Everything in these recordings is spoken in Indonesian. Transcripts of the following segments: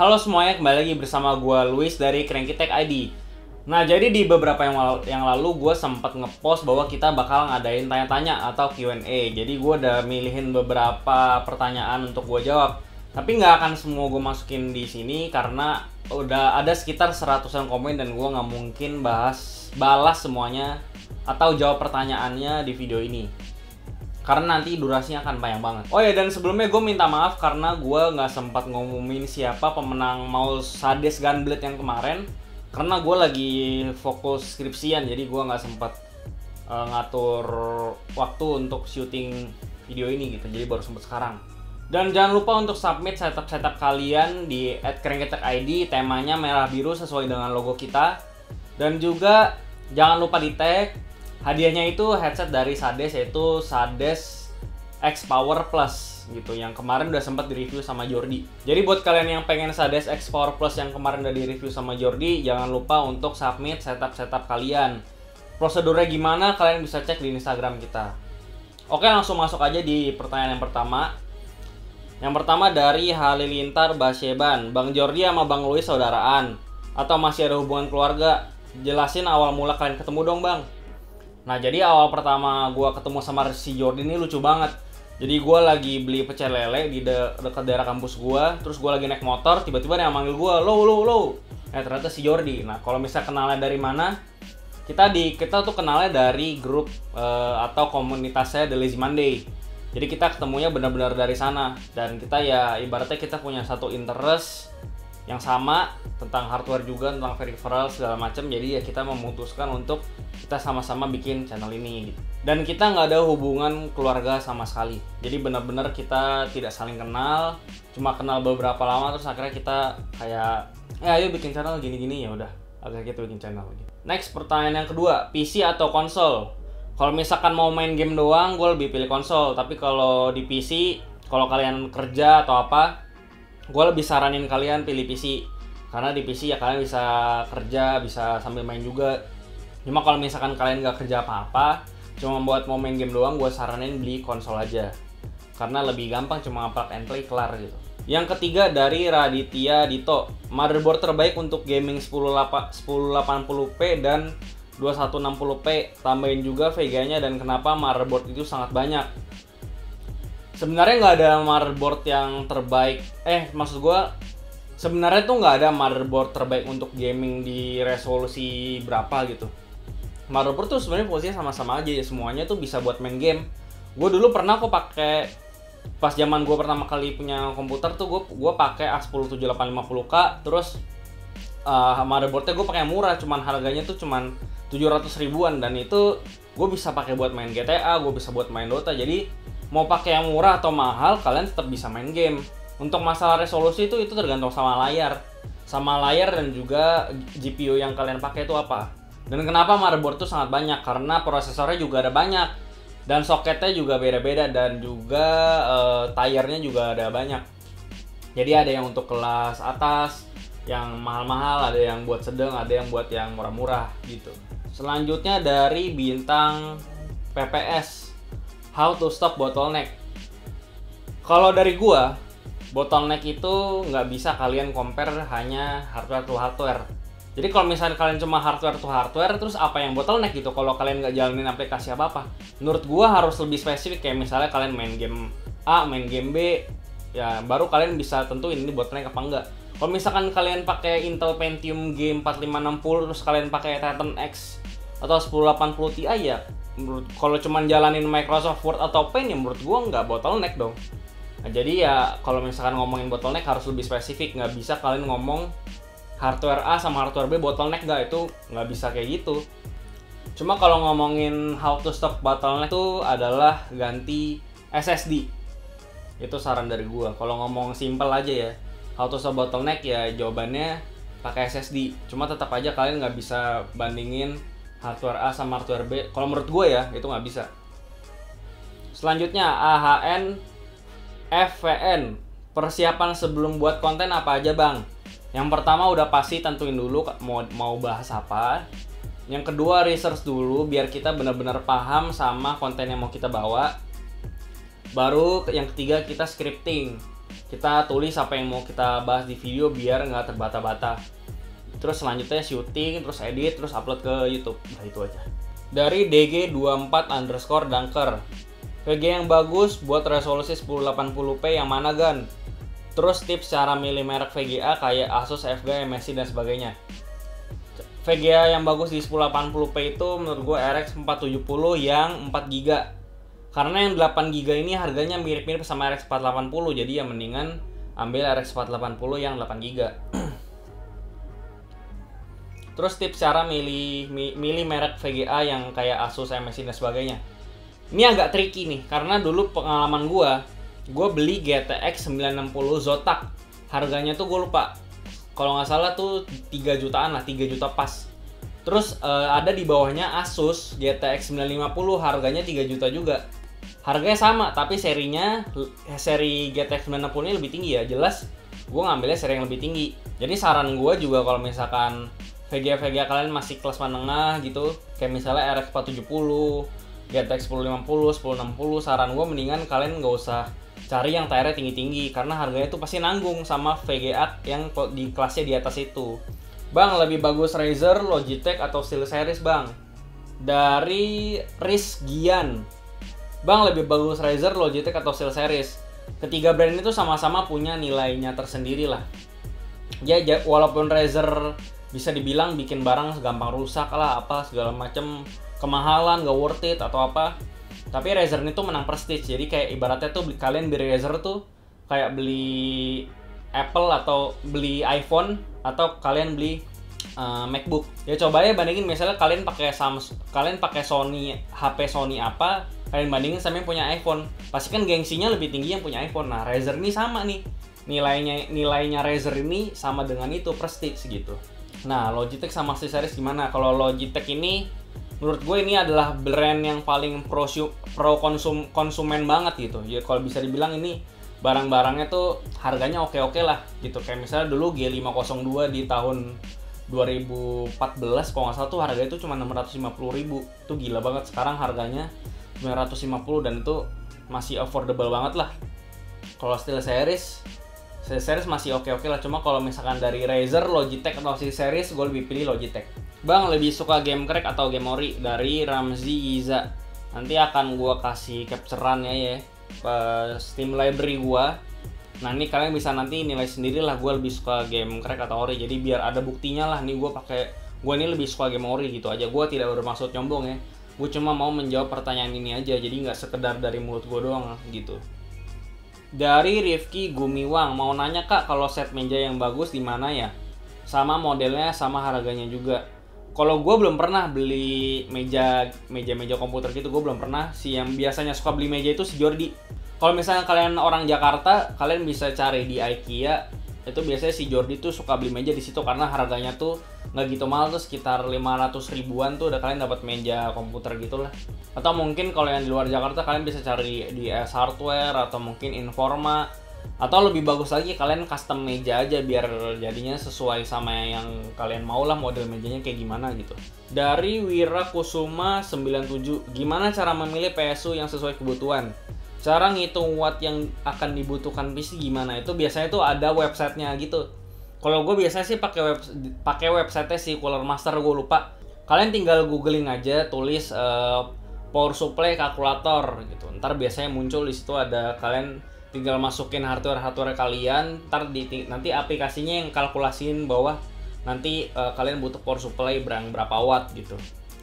Halo semuanya, kembali lagi bersama gue Luis dari Cranky Tech ID. Nah, jadi di beberapa yang lalu gue sempat ngepost bahwa kita bakal ngadain tanya-tanya atau Q&A. Jadi gue udah milihin beberapa pertanyaan untuk gue jawab. Tapi nggak akan semua gue masukin di sini karena udah ada sekitar 100-an komen dan gue nggak mungkin balas semuanya atau jawab pertanyaannya di video ini. Karena nanti durasinya akan panjang banget. Oh ya, dan sebelumnya gue minta maaf karena gue nggak sempat ngumumin siapa pemenang Mouse Hades Gunblade yang kemarin. Karena gue lagi fokus skripsian, jadi gue nggak sempat ngatur waktu untuk syuting video ini gitu. Jadi baru sempat sekarang. Dan jangan lupa untuk submit setup kalian di @crankytechid, temanya merah biru sesuai dengan logo kita. Dan juga jangan lupa di tag. Hadiahnya itu headset dari Sades, yaitu Sades X Power Plus gitu, yang kemarin udah sempat direview sama Jordi. Jadi buat kalian yang pengen Sades X Power Plus yang kemarin udah direview sama Jordi, jangan lupa untuk submit setup kalian. Prosedurnya gimana kalian bisa cek di Instagram kita. Oke, langsung masuk aja di pertanyaan yang pertama. Yang pertama dari Halilintar Basyeban. Bang Jordi sama Bang Luis saudaraan atau masih ada hubungan keluarga? Jelasin awal mula kalian ketemu dong, Bang. Nah, jadi awal pertama gue ketemu sama si Jordi ini lucu banget. Jadi gue lagi beli pecel lele di dekat daerah kampus gue. Terus gue lagi naik motor, tiba-tiba dia manggil gue, lo. Ternyata si Jordi. Nah, kalau misalnya kenalnya dari mana? Kita tuh kenalnya dari grup atau komunitasnya The Lazy Monday. Jadi kita ketemunya benar-benar dari sana. Dan kita ya ibaratnya kita punya satu interest yang sama tentang hardware juga, tentang peripheral segala macam. Jadi ya kita memutuskan untuk kita sama-sama bikin channel ini gitu. Dan kita nggak ada hubungan keluarga sama sekali. Jadi benar-benar kita tidak saling kenal, cuma kenal beberapa lama terus akhirnya kita kayak ayo bikin channel gini-gini, ya udah. Akhirnya kita bikin channel gitu. Next, pertanyaan yang kedua, PC atau konsol? Kalau misalkan mau main game doang, gue lebih pilih konsol. Tapi kalau di PC, kalau kalian kerja atau apa, gue lebih saranin kalian pilih PC. Karena di PC ya kalian bisa kerja, bisa sambil main juga. Cuma kalau misalkan kalian gak kerja apa-apa, cuma buat mau main game doang, gue saranin beli konsol aja. Karena lebih gampang, cuma plug and play kelar gitu. Yang ketiga dari Raditya Dito. Motherboard terbaik untuk gaming 1080p dan 2160p. Tambahin juga VGA-nya dan kenapa motherboard itu sangat banyak. Sebenarnya nggak ada motherboard yang terbaik. Maksud gue sebenarnya tuh nggak ada motherboard terbaik untuk gaming di resolusi berapa gitu. Motherboard tuh sebenarnya posisinya sama-sama aja ya, semuanya tuh bisa buat main game. Gue dulu pernah kok pakai, pas zaman gue pertama kali punya komputer tuh gue pakai A10 7850K. Terus motherboardnya gue pakai murah, cuman harganya tuh cuman 700 ribuan, dan itu gue bisa pakai buat main GTA, gue bisa buat main Dota. Jadi mau pakai yang murah atau mahal, kalian tetap bisa main game. Untuk masalah resolusi itu tergantung sama layar dan juga GPU yang kalian pakai itu apa. Dan kenapa motherboard itu sangat banyak? Karena prosesornya juga ada banyak, dan soketnya juga beda-beda, dan juga tire-nya juga ada banyak. Jadi ada yang untuk kelas atas, yang mahal-mahal, ada yang buat sedang, ada yang buat yang murah-murah gitu. Selanjutnya dari Bintang PPS. How to stop bottleneck? Kalau dari gua, bottleneck itu nggak bisa kalian compare hanya hardware to hardware. Jadi kalau misalnya kalian cuma hardware to hardware, terus apa yang bottleneck gitu kalau kalian nggak jalanin aplikasi apa-apa? Menurut gua harus lebih spesifik, kayak misalnya kalian main game A, main game B, ya baru kalian bisa tentuin ini bottleneck apa enggak. Kalau misalkan kalian pakai Intel Pentium G 4560 terus kalian pakai Titan X atau 1080 Ti, ya menurut kalau cuman jalanin Microsoft Word atau Paint ya menurut gua nggak bottleneck dong. Nah, jadi ya kalau misalkan ngomongin bottleneck harus lebih spesifik, nggak bisa kalian ngomong hardware A sama hardware B bottleneck, itu nggak bisa kayak gitu. Cuma kalau ngomongin how to stop bottleneck itu adalah ganti SSD. Itu saran dari gua. Kalau ngomong simple aja ya, how to stop bottleneck ya jawabannya pakai SSD. Cuma tetap aja kalian nggak bisa bandingin hardware A sama hardware B. Kalau menurut gua ya itu nggak bisa. Selanjutnya AHN FVN. Persiapan sebelum buat konten apa aja, Bang? Yang pertama udah pasti tentuin dulu mau bahas apa. Yang kedua research dulu biar kita benar-benar paham sama konten yang mau kita bawa. Baru yang ketiga kita scripting. kita tulis apa yang mau kita bahas di video biar nggak terbata-bata. Terus selanjutnya syuting, terus edit, terus upload ke YouTube. Nah itu aja. Dari DG24_Dunker, VG yang bagus buat resolusi 1080p yang mana Gan? Terus tips cara milih merek VGA kayak Asus, FG, MSI dan sebagainya. VGA yang bagus di 1080p itu menurut gue RX 470 yang 4GB. Karena yang 8GB ini harganya mirip-mirip sama RX 480, jadi ya mendingan ambil RX 480 yang 8GB. Terus tips cara milih merek VGA yang kayak Asus, MSI dan sebagainya. Ini agak tricky nih, karena dulu pengalaman gue beli GTX 960 Zotac. Harganya tuh gue lupa, kalau nggak salah tuh 3 jutaan lah, 3 juta pas. Terus ada di bawahnya Asus GTX 950, harganya 3 juta juga. Harganya sama, tapi seri GTX 960 ini lebih tinggi ya. Jelas gue ngambilnya seri yang lebih tinggi. Jadi saran gue juga kalau misalkan VGA kalian masih kelas menengah gitu, kayak misalnya RX 470, GTX 1050, 1060, saran gue mendingan kalian nggak usah cari yang tiernya tinggi-tinggi, karena harganya tuh pasti nanggung sama VGA yang di kelasnya di atas itu. Bang, lebih bagus Razer, Logitech, atau SteelSeries bang? Dari Rizgian, bang, lebih bagus Razer, Logitech, atau SteelSeries? Ketiga brand itu sama-sama punya nilainya tersendiri lah. Ya, walaupun Razer bisa dibilang bikin barang gampang rusak lah, apa segala macem, kemahalan, gak worth it atau apa, tapi Razer ini tuh menang prestige. Jadi kayak ibaratnya tuh kalian beli Razer tuh kayak beli Apple atau beli iPhone, atau kalian beli MacBook. Ya coba ya bandingin, misalnya kalian pakai Sony, HP Sony apa, kalian bandingin sama yang punya iPhone, pasti kan gengsinya lebih tinggi yang punya iPhone. Nah, Razer ini sama nih, nilainya Razer ini sama dengan itu, prestige gitu. Nah, Logitech sama SteelSeries gimana? Kalau Logitech ini menurut gue ini adalah brand yang paling konsumen banget gitu. Ya kalau bisa dibilang ini barang-barangnya tuh harganya oke-oke lah gitu. Kayak misalnya dulu G502 di tahun 2014 kalau nggak salah tuh harganya itu cuma 650.000. Itu gila banget. Sekarang harganya 950 dan itu masih affordable banget lah. Kalau SteelSeries masih oke-oke lah. Cuma kalau misalkan dari Razer, Logitech, atau SteelSeries, gue lebih pilih Logitech. Bang, lebih suka game crack atau game ori? Dari Ramzi Yiza. Nanti akan gue kasih capturean ya ke Steam library gue. Nah ini kalian bisa nanti nilai sendiri lah gue lebih suka game crack atau ori. Jadi biar ada buktinya lah nih, gue ini lebih suka game ori gitu aja. Gue tidak bermaksud nyombong ya. Gue cuma mau menjawab pertanyaan ini aja. Jadi nggak sekedar dari mulut gue doang gitu. Dari Rifki Gumiwang, mau nanya kak, kalau set meja yang bagus di mana ya? Sama modelnya, sama harganya juga. Kalau gue belum pernah beli meja komputer gitu, gue belum pernah. Si yang biasanya suka beli meja itu si Jordi. Kalau misalnya kalian orang Jakarta, kalian bisa cari di IKEA. Itu biasanya si Jordi tuh suka beli meja di situ karena harganya tuh nggak gitu mahal, tuh sekitar 500 ribuan tuh udah kalian dapat meja komputer gitulah. Atau mungkin kalau yang di luar Jakarta kalian bisa cari di S Hardware atau mungkin Informa. Atau lebih bagus lagi kalian custom meja aja biar jadinya sesuai sama yang kalian mau lah, model mejanya kayak gimana gitu. Dari Wira Kusuma 97, gimana cara memilih PSU yang sesuai kebutuhan? Cara ngitung watt yang akan dibutuhkan PC gimana? Itu biasanya tuh ada websitenya gitu. Kalau gue biasanya sih pakai websitenya si Cooler Master, gue lupa. Kalian tinggal googling aja, tulis power supply kalkulator gitu. Ntar biasanya muncul di situ, ada kalian tinggal masukin hardware kalian, nanti aplikasinya yang kalkulasiin bawah nanti kalian butuh power supply berapa watt gitu.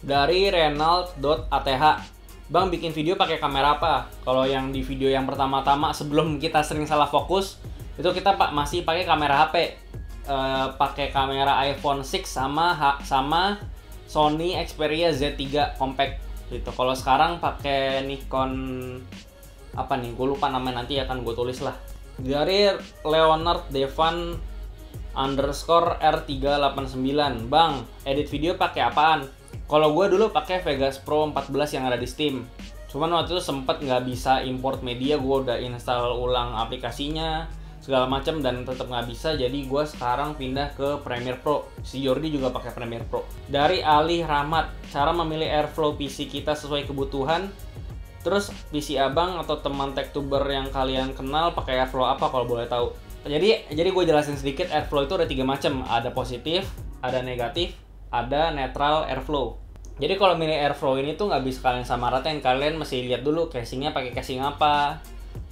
Dari Renald.ath, Bang bikin video pakai kamera apa? Kalau yang di video yang pertama-tama sebelum kita sering salah fokus, itu kita masih pakai kamera HP, pakai kamera iPhone 6 sama Sony Xperia Z3 Compact gitu. Kalau sekarang pakai Nikon apa nih, gue lupa namanya, nanti akan gue tulis lah. Dari Leonard Devan _R389, Bang edit video pakai apaan? Kalau gue dulu pakai Vegas Pro 14 yang ada di Steam. Cuman waktu itu sempet nggak bisa import media, gue udah install ulang aplikasinya segala macam dan tetap nggak bisa. Jadi gue sekarang pindah ke Premiere Pro. Si Jordi juga pakai Premiere Pro. Dari Ali Rahmat, cara memilih airflow PC kita sesuai kebutuhan. Terus PC abang atau teman techtuber yang kalian kenal pakai airflow apa kalau boleh tahu? Jadi gue jelasin sedikit, airflow itu ada 3 macam, ada positif, ada negatif, ada netral airflow. Jadi kalau milih airflow ini tuh nggak bisa kalian samaratain, kalian mesti lihat dulu casingnya pakai casing apa,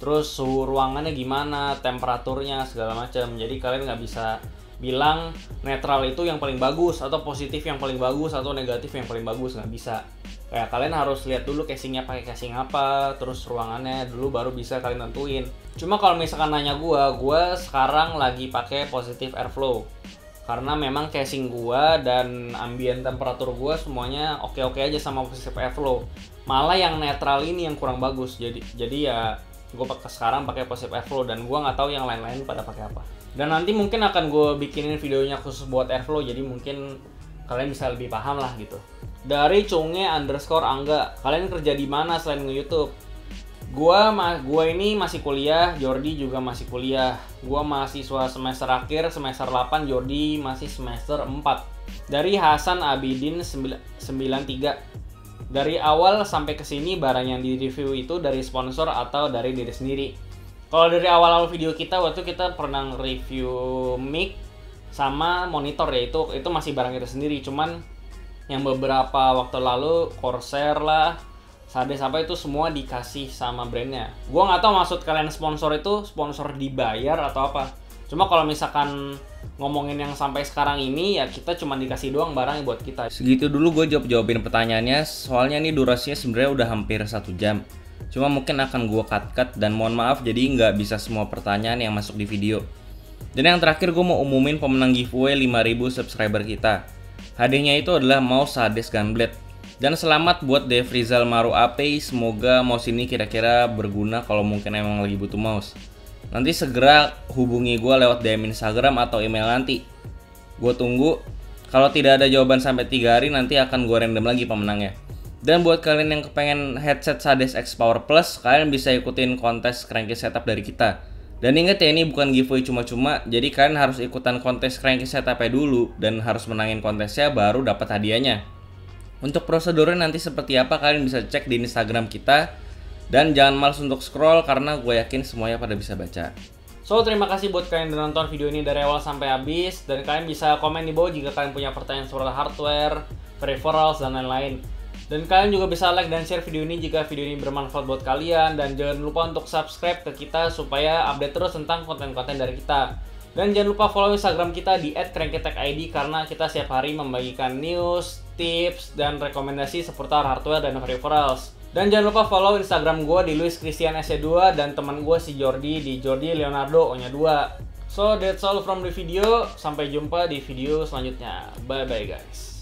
terus suhu ruangannya gimana, temperaturnya segala macam. Jadi kalian nggak bisa bilang netral itu yang paling bagus atau positif yang paling bagus atau negatif yang paling bagus, nggak bisa. Kayak kalian harus lihat dulu casingnya pakai casing apa, terus ruangannya dulu baru bisa kalian tentuin. Cuma kalau misalkan nanya gue sekarang lagi pakai positif airflow karena memang casing gua dan ambient temperatur gua semuanya oke-oke aja sama positif airflow. Malah yang netral ini yang kurang bagus. Jadi ya gua sekarang pakai positif airflow dan gua nggak tahu yang lain-lain pada pakai apa. Dan nanti mungkin akan gue bikinin videonya khusus buat airflow, jadi mungkin kalian bisa lebih paham lah gitu. Dari Cunge_Angga, kalian kerja di mana selain nge-YouTube? Gua ini masih kuliah, Jordi juga masih kuliah. Gua mahasiswa semester akhir, semester 8, Jordi masih semester 4. Dari Hasan Abidin 93. Dari awal sampai kesini barang yang di-review itu dari sponsor atau dari diri sendiri? Kalau dari awal-awal video kita, waktu kita pernah review mic sama monitor ya, itu masih barang kita sendiri. Cuman yang beberapa waktu lalu Corsair lah, Sades apa itu semua dikasih sama brandnya. Gua nggak tahu maksud kalian sponsor itu sponsor dibayar atau apa. Cuma kalau misalkan ngomongin yang sampai sekarang ini ya kita cuma dikasih doang barangnya buat kita. Segitu dulu gue jawabin pertanyaannya, soalnya nih durasinya sebenarnya udah hampir 1 jam. Cuma mungkin akan gue cut dan mohon maaf jadi nggak bisa semua pertanyaan yang masuk di video. Dan yang terakhir gue mau umumin pemenang giveaway 5000 subscriber kita. Hadiahnya itu adalah mouse Sades Gunblade. Dan selamat buat Devrizal Maru AP, semoga mouse ini kira-kira berguna kalau mungkin emang lagi butuh mouse. Nanti segera hubungi gue lewat DM Instagram atau email nanti. Gue tunggu. Kalau tidak ada jawaban sampai 3 hari nanti akan gue random lagi pemenangnya. Dan buat kalian yang kepengen headset Sades X Power Plus, kalian bisa ikutin kontes cranky setup dari kita. Dan inget ya, ini bukan giveaway cuma-cuma, jadi kalian harus ikutan kontes cranky setupnya dulu dan harus menangin kontesnya baru dapat hadiahnya. Untuk prosedurnya nanti seperti apa kalian bisa cek di Instagram kita. Dan jangan malas untuk scroll karena gue yakin semuanya pada bisa baca. So, terima kasih buat kalian yang nonton video ini dari awal sampai habis. Dan kalian bisa komen di bawah jika kalian punya pertanyaan soal hardware, peripherals, dan lain-lain. Dan kalian juga bisa like dan share video ini jika video ini bermanfaat buat kalian. Dan jangan lupa untuk subscribe ke kita supaya update terus tentang konten-konten dari kita. Dan jangan lupa follow Instagram kita di @crankytechid karena kita setiap hari membagikan news, tips, dan rekomendasi seputar hardware dan peripherals. Dan jangan lupa follow Instagram gue di Luis Christian SC2 dan teman gue si Jordi di Jordi Leonardo O-nya 2. So that's all from the video. Sampai jumpa di video selanjutnya. Bye bye guys.